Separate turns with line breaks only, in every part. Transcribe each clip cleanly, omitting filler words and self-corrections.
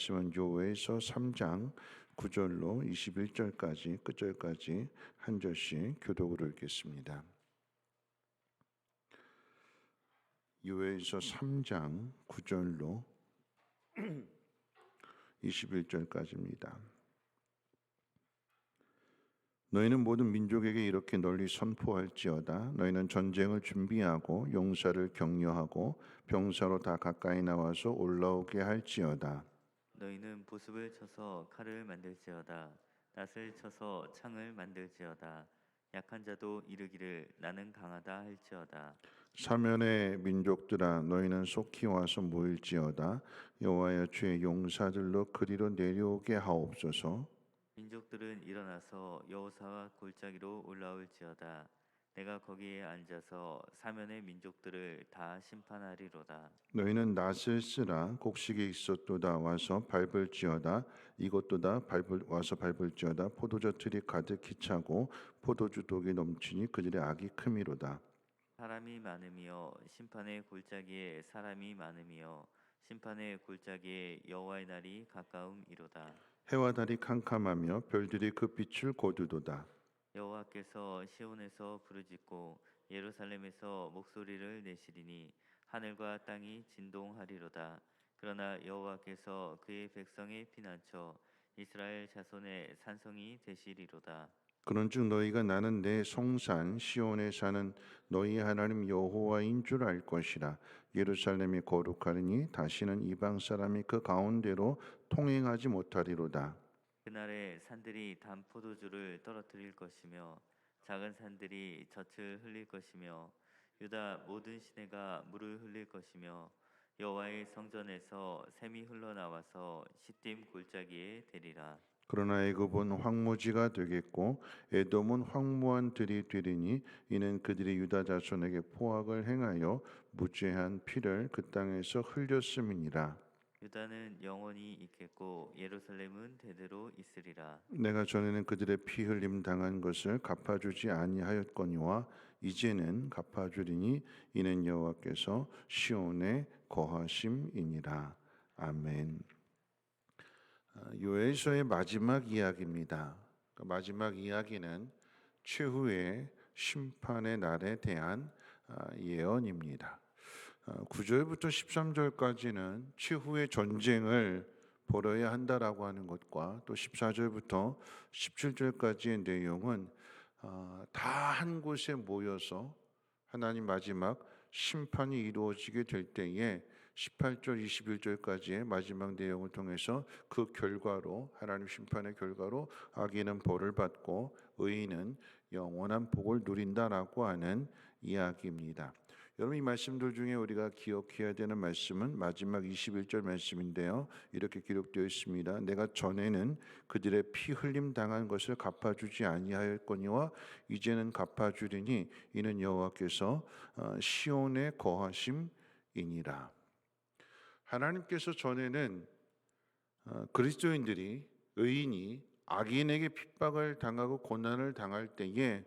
말씀은 요외서 3장 9절로 21절까지 끝절까지 한 절씩 교독으로 읽겠습니다. 요외서 3장 9절로 21절까지입니다. 너희는 모든 민족에게 이렇게 널리 선포할지어다. 너희는 전쟁을 준비하고 용사를 격려하고 병사로 다 가까이 나와서 올라오게 할지어다.
너희는 보습을 쳐서 칼을 만들지어다. 낫을 쳐서 창을 만들지어다. 약한 자도 이르기를 나는 강하다 할지어다.
사면의 민족들아 너희는 속히 와서 모일지어다. 여호와의 주의 용사들로 그리로 내려오게 하옵소서.
민족들은 일어나서 여호사와 골짜기로 올라올지어다. 내가 거기에 앉아서 사면의 민족들을 다 심판하리로다.
너희는 낫을 쓰라. 곡식이 있었도다. 와서 밟을지어다. 이것도다. 와서 밟을지어다. 포도주 틀이 가득히 차고 포도주 독이 넘치니 그들의 악이 크미로다.
사람이 많으며 심판의 골짜기에 사람이 많으며 심판의 골짜기에 여호와의 날이 가까움이로다.
해와 달이 캄캄하며 별들이 그 빛을 거두도다.
여호와께서 시온에서 부르짖고 예루살렘에서 목소리를 내시리니 하늘과 땅이 진동하리로다. 그러나 여호와께서 그의 백성의 피난처 이스라엘 자손의 산성이 되시리로다.
그런즉 너희가 나는 내 성산 시온에 사는 너희 하나님 여호와인 줄 알 것이라. 예루살렘이 거룩하리니 다시는 이방 사람이 그 가운데로 통행하지 못하리로다.
그날에 산들이 단 포도주를 떨어뜨릴 것이며 작은 산들이 젖을 흘릴 것이며 유다 모든 시내가 물을 흘릴 것이며 여호와의 성전에서 샘이 흘러나와서 시딤 골짜기에 대리라.
그러나 애굽은 황무지가 되겠고 에돔은 황무한 들이 되리니 이는 그들이 유다 자손에게 포악을 행하여 무죄한 피를 그 땅에서 흘렸음이니라.
유다는 영원히 있겠고 예루살렘은 대대로 있으리라.
내가 전에는 그들의 피 흘림 당한 것을 갚아주지 아니하였거니와 이제는 갚아주리니 이는 여호와께서 시온에 거하심이니라. 아멘. 요엘서의 마지막 이야기입니다. 마지막 이야기는 최후의 심판의 날에 대한 예언입니다. 9절부터 13절까지는 최후의 전쟁을 벌어야 한다라고 하는 것과 또 14절부터 17절까지의 내용은 다 한 곳에 모여서 하나님 마지막 심판이 이루어지게 될 때에 18절, 21절까지의 마지막 내용을 통해서 그 결과로 하나님 심판의 결과로 악인은 벌을 받고 의인은 영원한 복을 누린다라고 하는 이야기입니다. 여러분 이 말씀들 중에 우리가 기억해야 되는 말씀은 마지막 21절 말씀인데요. 이렇게 기록되어 있습니다. 내가 전에는 그들의 피 흘림 당한 것을 갚아주지 아니하였거니와 이제는 갚아주리니 이는 여호와께서 시온에 거하심이니라. 하나님께서 전에는 그리스도인들이 의인이 악인에게 핍박을 당하고 고난을 당할 때에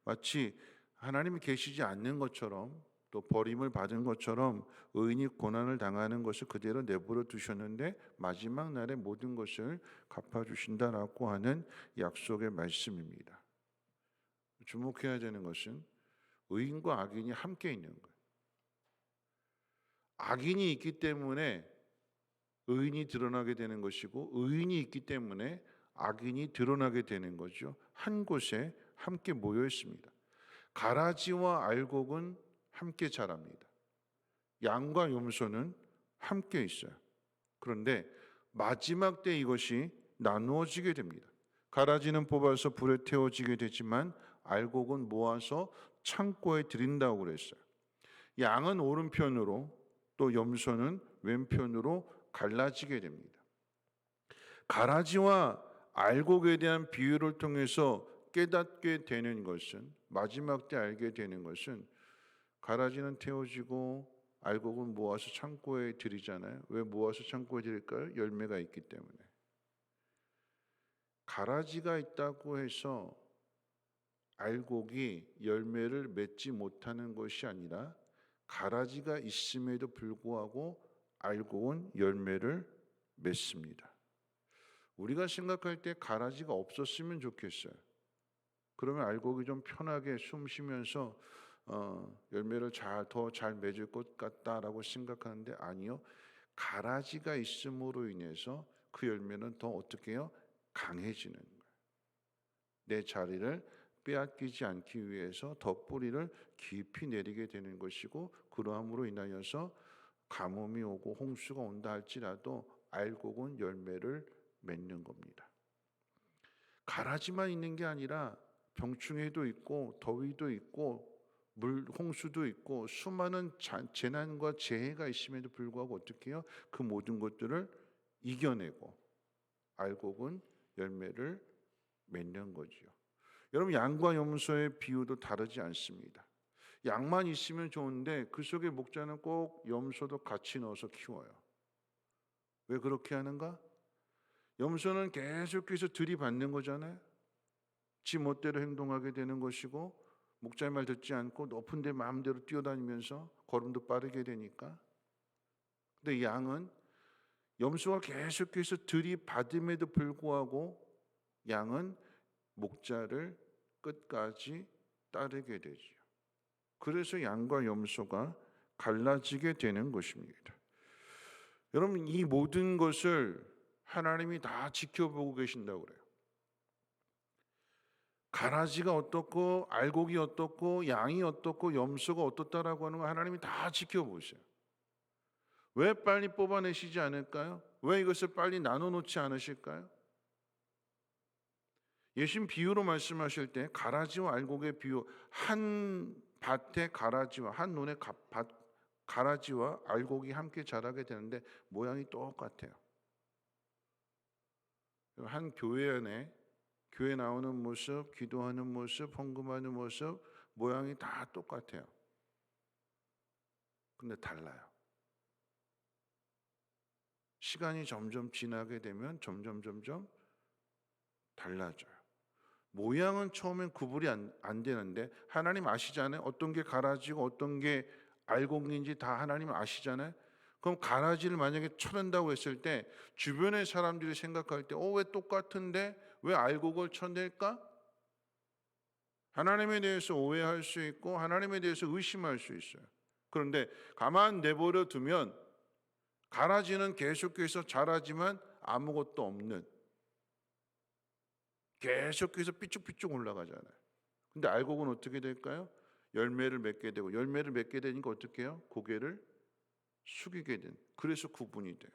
마치 하나님이 계시지 않는 것처럼 또 버림을 받은 것처럼 의인이 고난을 당하는 것을 그대로 내버려 두셨는데 마지막 날에 모든 것을 갚아주신다라고 하는 약속의 말씀입니다. 주목해야 되는 것은 의인과 악인이 함께 있는 거예요. 악인이 있기 때문에 의인이 드러나게 되는 것이고 의인이 있기 때문에 악인이 드러나게 되는 거죠. 한 곳에 함께 모여 있습니다. 가라지와 알곡은 함께 자랍니다. 양과 염소는 함께 있어요. 그런데 마지막 때 이것이 나누어지게 됩니다. 가라지는 뽑아서 불에 태워지게 되지만 알곡은 모아서 창고에 들인다고 그랬어요. 양은 오른편으로 또 염소는 왼편으로 갈라지게 됩니다. 가라지와 알곡에 대한 비유를 통해서 깨닫게 되는 것은 마지막 때 알게 되는 것은 가라지는 태워지고 알곡은 모아서 창고에 들이잖아요. 왜 모아서 창고에 들일까요? 열매가 있기 때문에. 가라지가 있다고 해서 알곡이 열매를 맺지 못하는 것이 아니라 가라지가 있음에도 불구하고 알곡은 열매를 맺습니다. 우리가 생각할 때 가라지가 없었으면 좋겠어요. 그러면 알곡이 좀 편하게 숨 쉬면서 열매를 더 잘 맺을 것 같다라고 생각하는데 아니요. 가라지가 있음으로 인해서 그 열매는 더 어떻게 해요? 강해지는 거예요. 내 자리를 빼앗기지 않기 위해서 더 뿌리를 깊이 내리게 되는 것이고, 그러함으로 인하여서 가뭄이 오고 홍수가 온다 할지라도 알곡은 열매를 맺는 겁니다. 가라지만 있는 게 아니라 병충해도 있고 더위도 있고 홍수도 있고 수많은 재난과 재해가 있음에도 불구하고 어떻게 해요? 그 모든 것들을 이겨내고 알곡은 열매를 맺는 거지요. 여러분, 양과 염소의 비유도 다르지 않습니다. 양만 있으면 좋은데 그 속에 목자는 꼭 염소도 같이 넣어서 키워요. 왜 그렇게 하는가? 염소는 계속해서 들이받는 거잖아요. 지 멋대로 행동하게 되는 것이고, 목자의 말 듣지 않고 높은 데 마음대로 뛰어다니면서 걸음도 빠르게 되니까. 근데 이 양은 염소가 계속해서 들이받음에도 불구하고 양은 목자를 끝까지 따르게 되지요. 그래서 양과 염소가 갈라지게 되는 것입니다. 여러분, 이 모든 것을 하나님이 다 지켜보고 계신다고 그래요. 가라지가 어떻고 알곡이 어떻고 양이 어떻고 염소가 어떻다라고 하는 거 하나님이 다 지켜보세요. 왜 빨리 뽑아내시지 않을까요? 왜 이것을 빨리 나눠놓지 않으실까요? 예수님 비유로 말씀하실 때 가라지와 알곡의 비유, 한 밭에 가라지와 한 논에 가라지와 알곡이 함께 자라게 되는데 모양이 똑같아요. 한 교회 안에 교회 나오는 모습, 기도하는 모습, 헌금하는 모습, 모양이 다 똑같아요. 근데 달라요. 시간이 점점 지나게 되면 점점 달라져요. 모양은 처음엔 구분이 안 되는데 하나님 아시잖아요. 어떤 게 가라지고 어떤 게 알곡인지 다 하나님 아시잖아요. 그럼 가라지를 만약에 쳐낸다고 했을 때 주변의 사람들이 생각할 때 왜 똑같은데 왜 알곡을 쳐낼까? 하나님에 대해서 오해할 수 있고 하나님에 대해서 의심할 수 있어요. 그런데 가만 내버려 두면 가라지는 계속해서 자라지만 아무것도 없는, 계속해서 삐쭉삐쭉 올라가잖아요. 근데 알곡은 어떻게 될까요? 열매를 맺게 되고, 열매를 맺게 되니까 어떻게 해요? 고개를 숙이게 된. 그래서 구분이 돼요.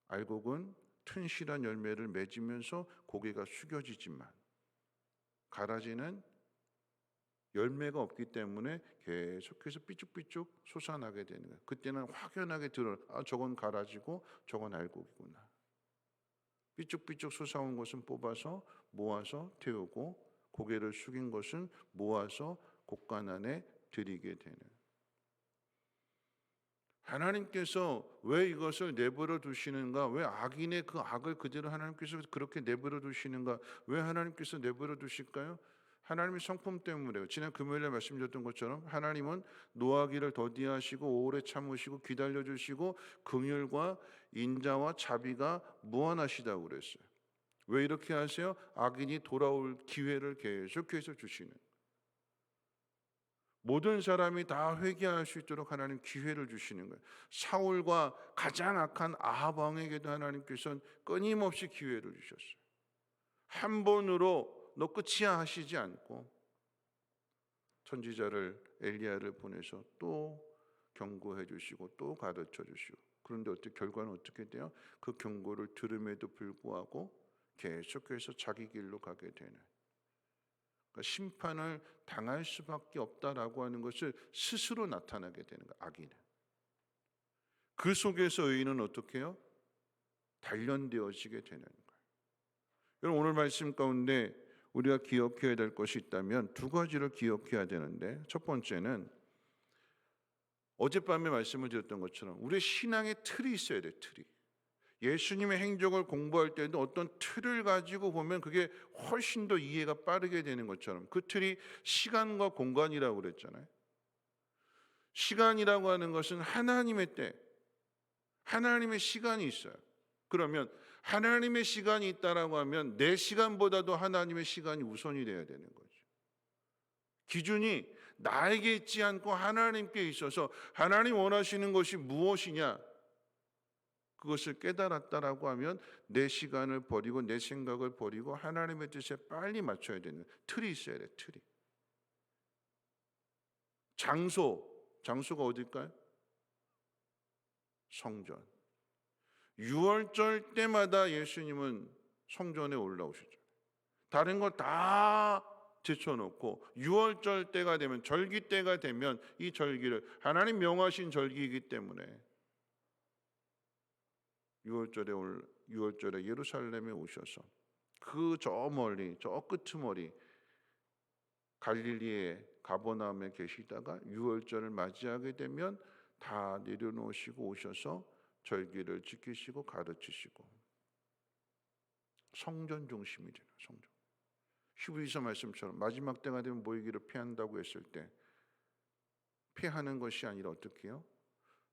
알곡은 튼실한 열매를 맺으면서 고개가 숙여지지만 가라지는 열매가 없기 때문에 계속해서 삐쭉삐쭉 솟아나게 되는 거예요. 그때는 확연하게 저건 가라지고 저건 알곡이구나. 삐쭉삐쭉 솟아온 것은 뽑아서 모아서 태우고, 고개를 숙인 것은 모아서 곡간 안에 들이게 되는. 하나님께서 왜 이것을 내버려 두시는가? 왜 악인의 그 악을 그대로 하나님께서 그렇게 내버려 두시는가? 왜 하나님께서 내버려 두실까요? 하나님의 성품 때문에요. 지난 금요일에 말씀드렸던 것처럼 하나님은 노하기를 더디하시고 오래 참으시고 기다려 주시고 긍휼과 인자와 자비가 무한하시다고 그랬어요. 왜 이렇게 하세요? 악인이 돌아올 기회를 계속해서 주시는. 모든 사람이 다 회개할 수 있도록 하나님 기회를 주시는 거예요. 사울과 가장 악한 아합 왕에게도 하나님께서는 끊임없이 기회를 주셨어요. 한 번으로 너 끝이야 하시지 않고 선지자를 엘리야를 보내서 또 경고해 주시고 또 가르쳐 주시고, 그런데 결과는 어떻게 돼요? 그 경고를 들음에도 불구하고 계속해서 자기 길로 가게 되는, 그러니까 심판을 당할 수밖에 없다라고 하는 것을 스스로 나타나게 되는 거예요. 악인은. 그 속에서 의인은 어떻게 해요? 단련되어지게 되는 거예요. 여러분, 오늘 말씀 가운데 우리가 기억해야 될 것이 있다면 두 가지를 기억해야 되는데, 첫 번째는 어젯밤에 말씀을 드렸던 것처럼 우리의 신앙의 틀이 있어야 돼요. 틀이. 예수님의 행적을 공부할 때도 어떤 틀을 가지고 보면 그게 훨씬 더 이해가 빠르게 되는 것처럼, 그 틀이 시간과 공간이라고 그랬잖아요. 시간이라고 하는 것은 하나님의 때, 하나님의 시간이 있어요. 그러면 하나님의 시간이 있다라고 하면 내 시간보다도 하나님의 시간이 우선이 돼야 되는 거죠. 기준이 나에게 있지 않고 하나님께 있어서 하나님 원하시는 것이 무엇이냐, 그것을 깨달았다라고 하면 내 시간을 버리고 내 생각을 버리고 하나님의 뜻에 빨리 맞춰야 되는 틀이 있어야 돼. 틀이. 장소가 어딜까요? 성전. 유월절 때마다 예수님은 성전에 올라오시죠. 다른 거 다 제쳐놓고 유월절 때가 되면, 절기 때가 되면 이 절기를, 하나님 명하신 절기이기 때문에 유월절에 예루살렘에 오셔서 그 저 멀리, 저 끄트머리 갈릴리의 가버나움에 계시다가 유월절을 맞이하게 되면 다 내려놓으시고 오셔서 절기를 지키시고 가르치시고 성전 중심이 되는, 성전. 히브리서 말씀처럼 마지막 때가 되면 모이기를 피한다고 했을 때 피하는 것이 아니라 어떻게 해요?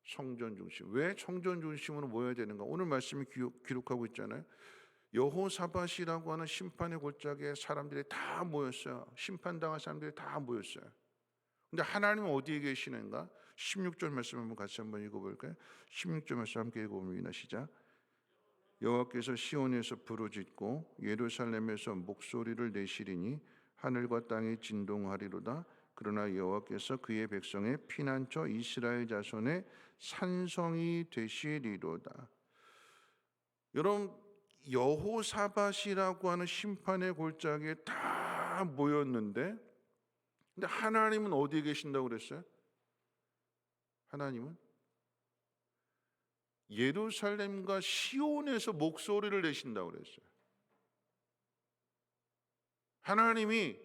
성전 중심. 왜 성전 중심으로 모여야 되는가? 오늘 말씀이 기록하고 있잖아요. 여호사밧이라고 하는 심판의 골짜기에 사람들이 다 모였어요. 심판당한 사람들이 다 모였어요. 근데 하나님은 어디에 계시는가? 16절 말씀 한번 같이 한번 읽어볼까요? 16절 말씀 함께 읽어봅니다. 시작. 여호와께서 시온에서 부르짖고 예루살렘에서 목소리를 내시리니 하늘과 땅이 진동하리로다. 그러나 여호와께서 그의 백성의 피난처 이스라엘 자손의 산성이 되시리로다. 여러분, 여호사밧이라고 하는 심판의 골짜기에 다 모였는데, 근데 하나님은 어디에 계신다고 그랬어요? 하나님은 예루살렘과 시온에서 목소리를 내신다고 그랬어요. 하나님이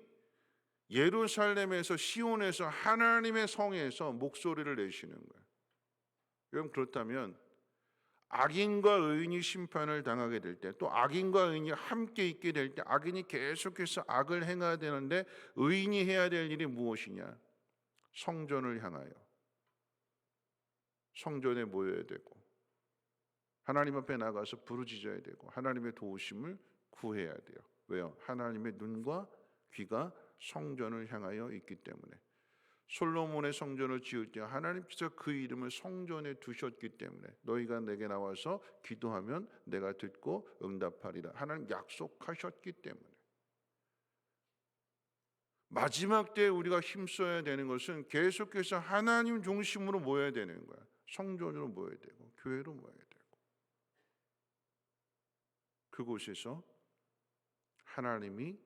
예루살렘에서, 시온에서, 하나님의 성에서 목소리를 내시는 거예요. 여러분, 그렇다면 악인과 의인이 심판을 당하게 될 때, 또 악인과 의인이 함께 있게 될 때, 악인이 계속해서 악을 행해야 되는데 의인이 해야 될 일이 무엇이냐? 성전을 향하여 성전에 모여야 되고 하나님 앞에 나가서 부르짖어야 되고 하나님의 도우심을 구해야 돼요. 왜요? 하나님의 눈과 귀가 성전을 향하여 있기 때문에. 솔로몬의 성전을 지을 때 하나님께서 그 이름을 성전에 두셨기 때문에 너희가 내게 나와서 기도하면 내가 듣고 응답하리라. 하나님 약속하셨기 때문에. 마지막 때에 우리가 힘써야 되는 것은 계속해서 하나님 중심으로 모여야 되는 거야. 성전으로 모여야 되고 교회로 모여야 되고, 그곳에서 하나님이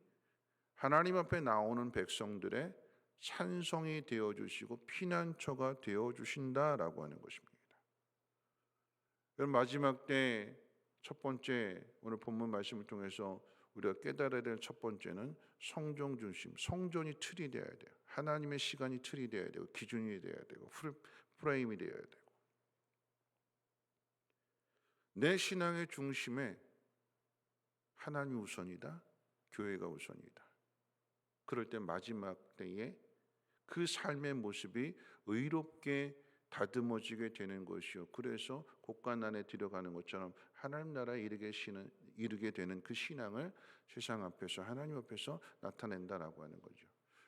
하나님 앞에 나오는 백성들의 산성이 되어주시고 피난처가 되어주신다라고 하는 것입니다. 여러분, 마지막 때 첫 번째, 오늘 본문 말씀을 통해서 우리가 깨달아야 될 첫 번째는 성전 중심, 성전이 틀이 되어야 돼요. 하나님의 시간이 틀이 되어야 되고 기준이 되어야 되고 프레임이 되어야 되고, 내 신앙의 중심에 하나님이 우선이다, 교회가 우선이다. 그럴 때 마지막 때에 그 삶의 모습이 의롭게 다듬어지게 되는 것이요, 그래서 곳간난에 들어가는 것처럼 하나님 나라에 이르게 되는 그 신앙을 세상 앞에서, 하나님 앞에서 나타낸다라고 하는 거죠.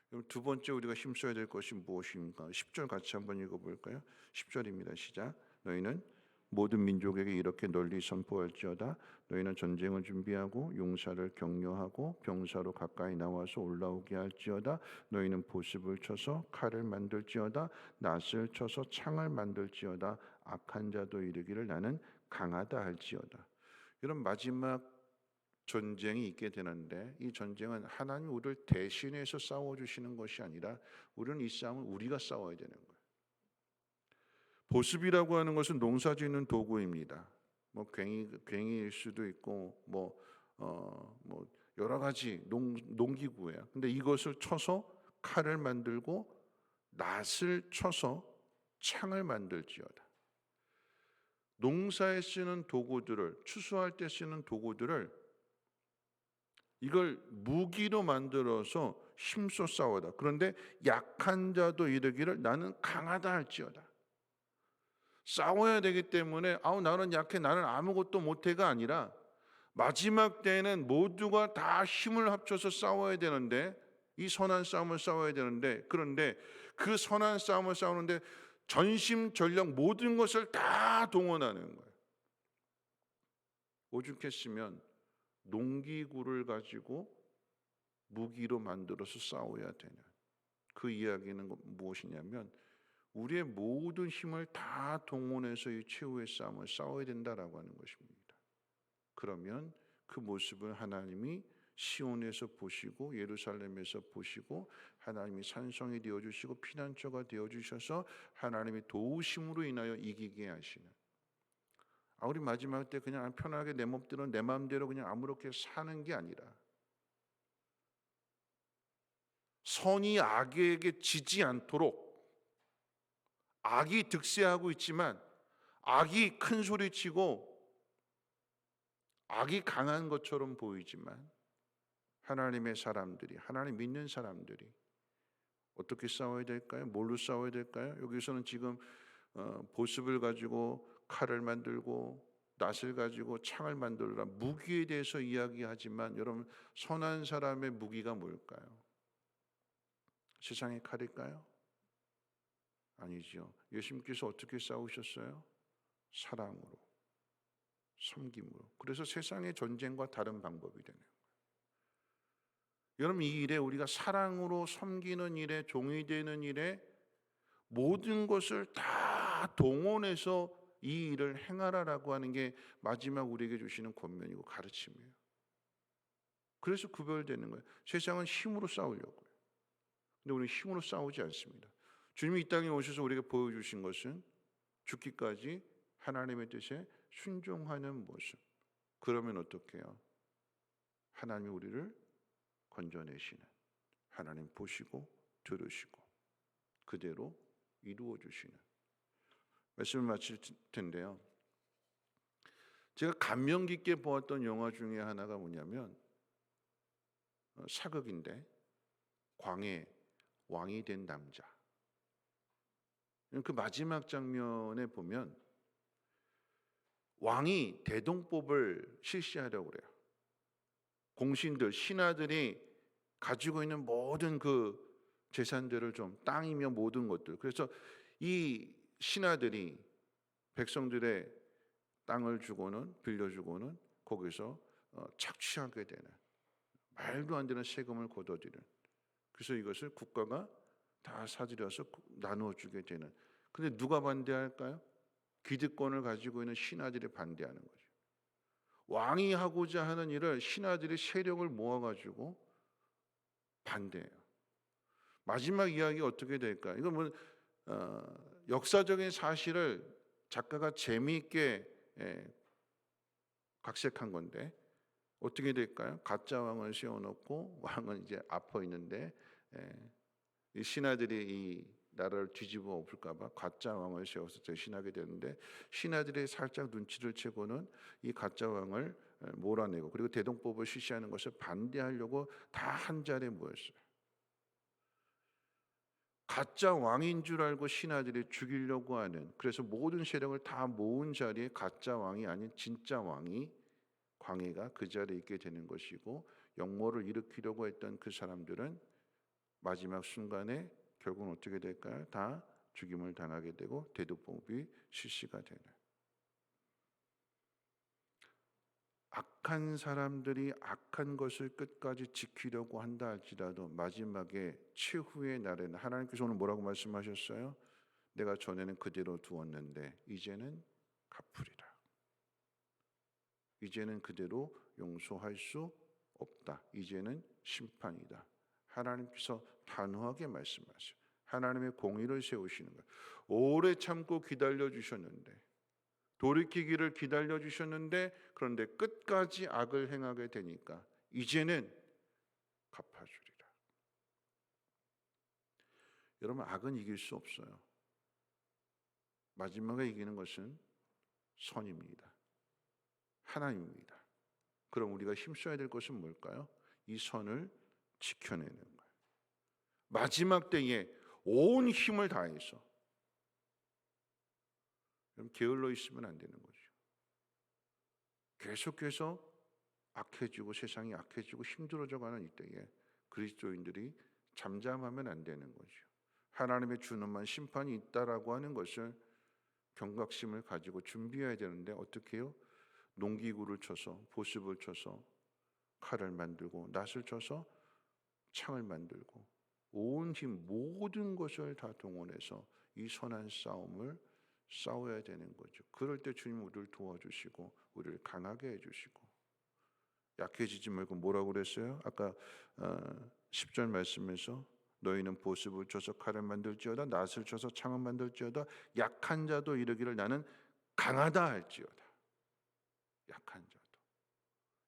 그럼 두 번째 우리가 힘써야 될 것이 무엇입니까? 10절 같이 한번 읽어볼까요? 10절입니다. 시작. 너희는 모든 민족에게 이렇게 널리 선포할지어다. 너희는 전쟁을 준비하고 용사를 격려하고 병사로 가까이 나와서 올라오게 할지어다. 너희는 보습을 쳐서 칼을 만들지어다. 낫을 쳐서 창을 만들지어다. 악한 자도 이르기를 나는 강하다 할지어다. 이런 마지막 전쟁이 있게 되는데, 이 전쟁은 하나님 우리를 대신해서 싸워주시는 것이 아니라 우리는 이 싸움을 우리가 싸워야 되는 거예요. 보습이라고 하는 것은 농사짓는 도구입니다. 뭐 괭이일 수도 있고 뭐 여러 가지 농기구예요. 근데 이것을 쳐서 칼을 만들고 낫을 쳐서 창을 만들지어다. 농사에 쓰는 도구들을, 추수할 때 쓰는 도구들을 이걸 무기로 만들어서 힘써 싸우다. 그런데 약한 자도 이르기를 나는 강하다 할지어다. 싸워야 되기 때문에 나는 약해, 나는 아무것도 못해가 아니라 마지막 때에는 모두가 다 힘을 합쳐서 싸워야 되는데, 이 선한 싸움을 싸워야 되는데, 그런데 그 선한 싸움을 싸우는데 전심전력 모든 것을 다 동원하는 거예요. 오죽했으면 농기구를 가지고 무기로 만들어서 싸워야 되는, 그 이야기는 무엇이냐면 우리의 모든 힘을 다 동원해서 이 최후의 싸움을 싸워야 된다라고 하는 것입니다. 그러면 그 모습을 하나님이 시온에서 보시고 예루살렘에서 보시고 하나님이 산성이 되어주시고 피난처가 되어주셔서 하나님이 도우심으로 인하여 이기게 하시는, 우리 마지막 때 그냥 편하게 내 몸대로 내 마음대로 그냥 아무렇게 사는 게 아니라 선이 악에게 지지 않도록, 악이 득세하고 있지만 악이 큰 소리치고 악이 강한 것처럼 보이지만 하나님의 사람들이, 하나님 믿는 사람들이 어떻게 싸워야 될까요? 뭘로 싸워야 될까요? 여기서는 지금 보습을 가지고 칼을 만들고 낫을 가지고 창을 만들라 무기에 대해서 이야기하지만 여러분, 선한 사람의 무기가 뭘까요? 세상의 칼일까요? 아니죠. 예수님께서 어떻게 싸우셨어요? 사랑으로, 섬김으로. 그래서 세상의 전쟁과 다른 방법이 되네요. 여러분, 이 일에 우리가 사랑으로 섬기는 일에, 종이 되는 일에 모든 것을 다 동원해서 이 일을 행하라라고 하는 게 마지막 우리에게 주시는 권면이고 가르침이에요. 그래서 구별되는 거예요. 세상은 힘으로 싸우려고요. 근데 우리는 힘으로 싸우지 않습니다. 주님이 이 땅에 오셔서 우리에게 보여주신 것은 죽기까지 하나님의 뜻에 순종하는 모습. 그러면 어떻게 해요? 하나님이 우리를 건져내시는, 하나님 보시고 들으시고 그대로 이루어 주시는 말씀을 마칠 텐데요. 제가 감명 깊게 보았던 영화 중에 하나가 뭐냐면 사극인데 광해 왕이 된 남자. 그 마지막 장면에 보면 왕이 대동법을 실시하려고 그래요. 공신들, 신하들이 가지고 있는 모든 그 재산들을 좀, 땅이며 모든 것들, 그래서 이 신하들이 백성들의 땅을 주고는, 빌려주고는 거기서 착취하게 되는, 말도 안 되는 세금을 걷어들이는, 그래서 이것을 국가가 다 사들여서 나누어 주게 되는. 근데 누가 반대할까요? 기득권을 가지고 있는 신하들이 반대하는 거죠. 왕이 하고자 하는 일을 신하들이 세력을 모아가지고 반대해요. 마지막 이야기가 어떻게 될까? 이건 뭐 역사적인 사실을 작가가 재미있게 각색한 건데 어떻게 될까요? 가짜 왕을 세워놓고 왕은 이제 아파 있는데 이 신하들이 이 나라를 뒤집어 엎을까봐 가짜 왕을 세워서 대신하게 되는데, 신하들이 살짝 눈치를 채고는 이 가짜 왕을 몰아내고, 그리고 대동법을 실시하는 것을 반대하려고 다 한 자리에 모였어요. 가짜 왕인 줄 알고 신하들이 죽이려고 하는, 그래서 모든 세력을 다 모은 자리에 가짜 왕이 아닌 진짜 왕이, 광해가 그 자리에 있게 되는 것이고, 역모를 일으키려고 했던 그 사람들은 마지막 순간에 결국은 어떻게 될까요? 다 죽임을 당하게 되고 대동법이 실시가 되는. 악한 사람들이 악한 것을 끝까지 지키려고 한다 할지라도 마지막에 최후의 날에는 하나님께서 오늘 뭐라고 말씀하셨어요? 내가 전에는 그대로 두었는데 이제는 갚으리라. 이제는 그대로 용서할 수 없다. 이제는 심판이다. 하나님께서 단호하게 말씀하세요. 하나님의 공의를 세우시는 거예요. 오래 참고 기다려 주셨는데, 돌이키기를 기다려 주셨는데, 그런데 끝까지 악을 행하게 되니까 이제는 갚아주리라. 여러분, 악은 이길 수 없어요. 마지막에 이기는 것은 선입니다. 하나님입니다. 그럼 우리가 힘써야 될 것은 뭘까요? 이 선을 지켜내는 거예요. 마지막 때에 온 힘을 다해서, 그럼 게을러 있으면 안 되는 거죠. 계속해서 악해지고 세상이 악해지고 힘들어져가는 이때에 그리스도인들이 잠잠하면 안 되는 거죠. 하나님의 준엄한 심판이 있다라고 하는 것을 경각심을 가지고 준비해야 되는데 어떻게 해요? 농기구를 쳐서 보습을 쳐서 칼을 만들고 낫을 쳐서 창을 만들고 온 힘 모든 것을 다 동원해서 이 선한 싸움을 싸워야 되는 거죠. 그럴 때 주님 우리를 도와주시고 우리를 강하게 해주시고 약해지지 말고 뭐라고 그랬어요? 아까 10절 말씀에서 너희는 보습을 쳐서 칼을 만들지어다 낫을 쳐서 창을 만들지어다 약한 자도 이르기를 나는 강하다 할지어다. 약한 자도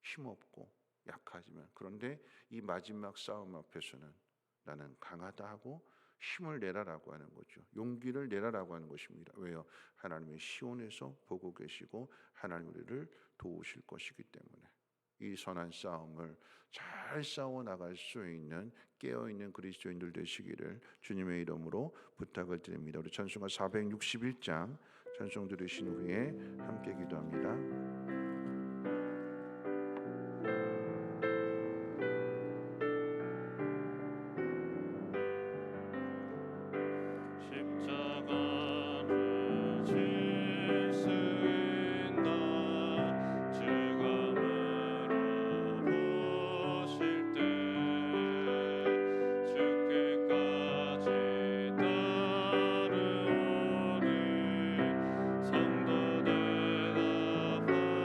힘없고 약하지만 그런데 이 마지막 싸움 앞에서는 나는 강하다 하고 힘을 내라라고 하는 거죠. 용기를 내라라고 하는 것입니다. 왜요? 하나님의 시온에서 보고 계시고 하나님 우리를 도우실 것이기 때문에 이 선한 싸움을 잘 싸워 나갈 수 있는 깨어있는 그리스도인들 되시기를 주님의 이름으로 부탁을 드립니다. 우리 찬송가 461장 찬송 들으신 후에 함께 기도합니다.
십자가를 질 수 있나 주가 물어보실 때 죽기까지 따르오니 성도 대답하라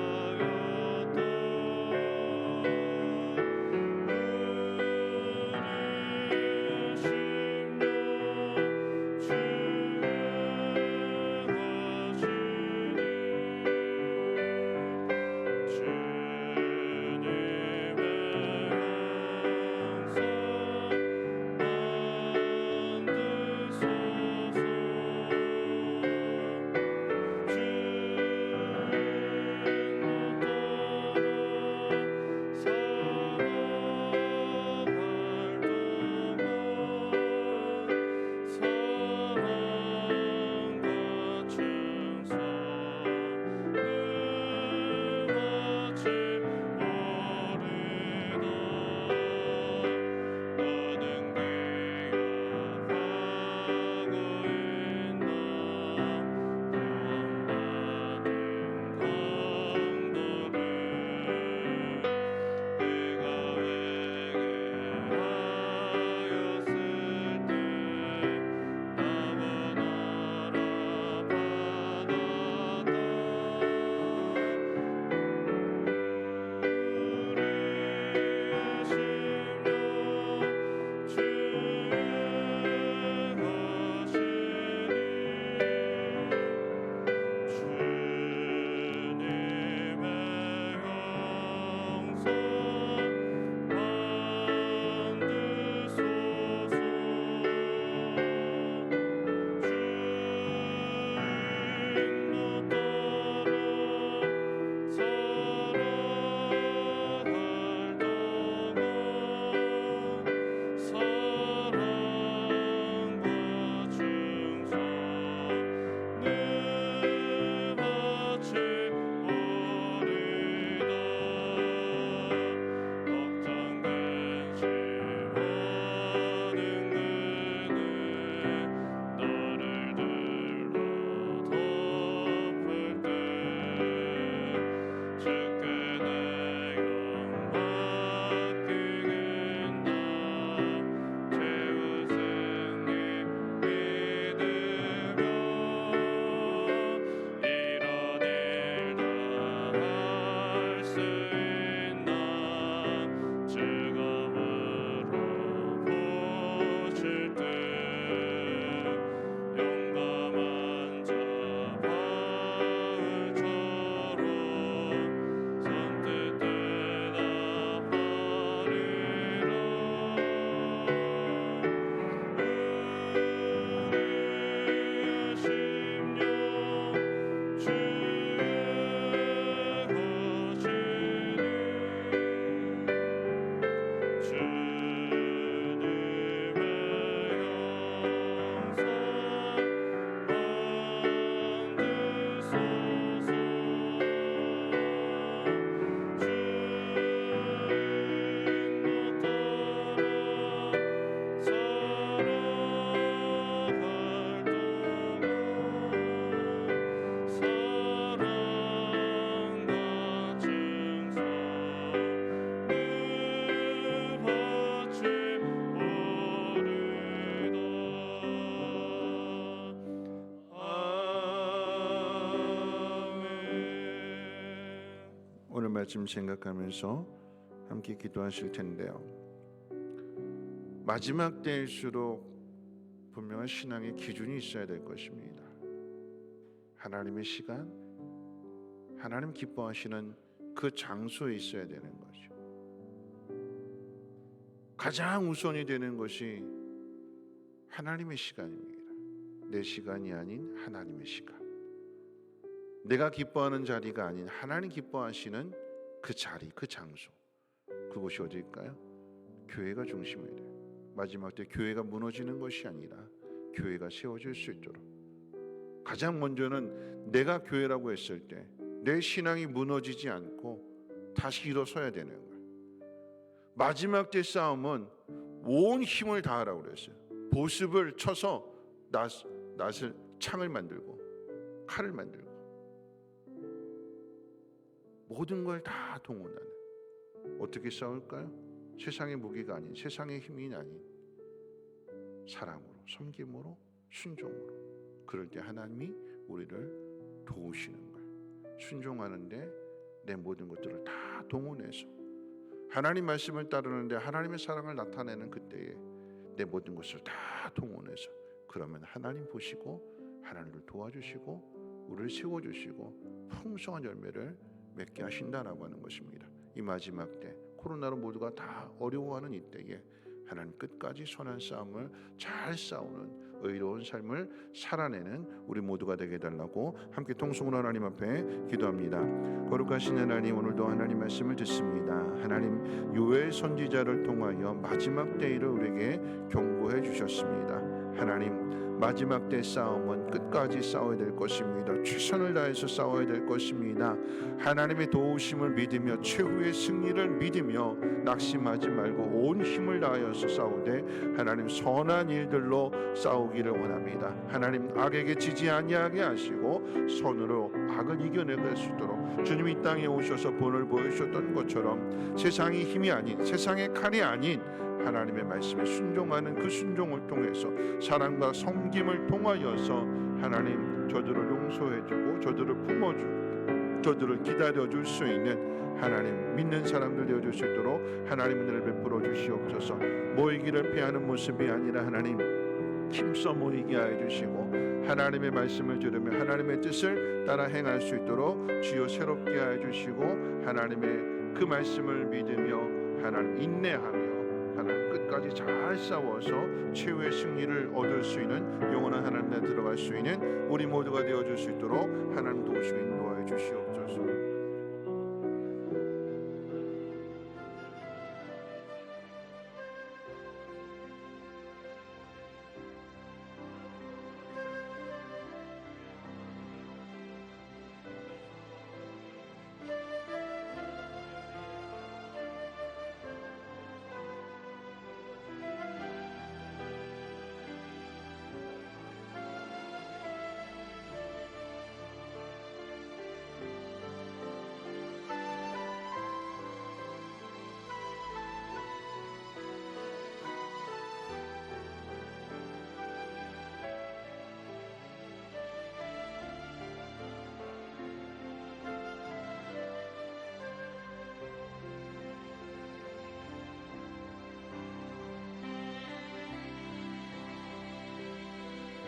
말씀 생각하면서 함께 기도하실 텐데요. 마지막 때일수록 분명한 신앙의 기준이 있어야 될 것입니다. 하나님의 시간, 하나님 기뻐하시는 그 장소에 있어야 되는 거죠. 가장 우선이 되는 것이 하나님의 시간입니다. 내 시간이 아닌 하나님의 시간. 내가 기뻐하는 자리가 아닌 하나님 기뻐하시는 그 자리, 그 장소. 그곳이 어디일까요? 교회가 중심이 돼요. 마지막 때 교회가 무너지는 것이 아니라 교회가 세워질 수 있도록, 가장 먼저는 내가 교회라고 했을 때 내 신앙이 무너지지 않고 다시 일어서야 되는 거예요. 마지막 때 싸움은 온 힘을 다하라고 그랬어요. 보습을 쳐서 낫을 창을 만들고 칼을 만들고 모든 걸 다 동원하는. 어떻게 싸울까요? 세상의 무기가 아닌, 세상의 힘이 아닌 사랑으로, 섬김으로, 순종으로. 그럴 때 하나님이 우리를 도우시는 거예요. 순종하는데 내 모든 것들을 다 동원해서 하나님 말씀을 따르는데 하나님의 사랑을 나타내는 그때에 내 모든 것을 다 동원해서, 그러면 하나님 보시고 하나님을 도와주시고 우리를 세워주시고 풍성한 열매를 맺게 하신다라고 하는 것입니다. 이 마지막 때 코로나로 모두가 다 어려워하는 이때에 하나님 끝까지 선한 싸움을 잘 싸우는 의로운 삶을 살아내는 우리 모두가 되게 해달라고 함께 통성으로 하나님 앞에 기도합니다. 거룩하신 하나님, 오늘도 하나님 말씀을 듣습니다. 하나님, 요엘 선지자를 통하여 마지막 때를 우리에게 경고해 주셨습니다. 하나님, 마지막 때 싸움은 끝까지 싸워야 될 것입니다. 최선을 다해서 싸워야 될 것입니다. 하나님의 도우심을 믿으며 최후의 승리를 믿으며 낙심하지 말고 온 힘을 다하여서 싸우되 하나님 선한 일들로 싸우기를 원합니다. 하나님, 악에게 지지 아니하게 하시고 선으로 악을 이겨내갈 수 있도록 주님이 이 땅에 오셔서 본을 보여주셨던 것처럼 세상의 힘이 아닌, 세상의 칼이 아닌 하나님의 말씀에 순종하는 그 순종을 통해서 사랑과 섬김을 통하여서 하나님 저들을 용서해주고 저들을 품어주고 저들을 기다려줄 수 있는 하나님 믿는 사람들 되어줄 수 있도록 하나님 은혜를 베풀어 주시옵소서. 모이기를 피하는 모습이 아니라 하나님 힘써 모이게 하여 주시고 하나님의 말씀을 들으며 하나님의 뜻을 따라 행할 수 있도록 주여 새롭게 하여 주시고 하나님의 그 말씀을 믿으며 하나님 인내하며 하나님 끝까지 잘 싸워서 최후의 승리를 얻을 수 있는 영원한 하나님 나라에 들어갈 수 있는 우리 모두가 되어줄 수 있도록 하나님 도우시고 인도하여 주시옵소서.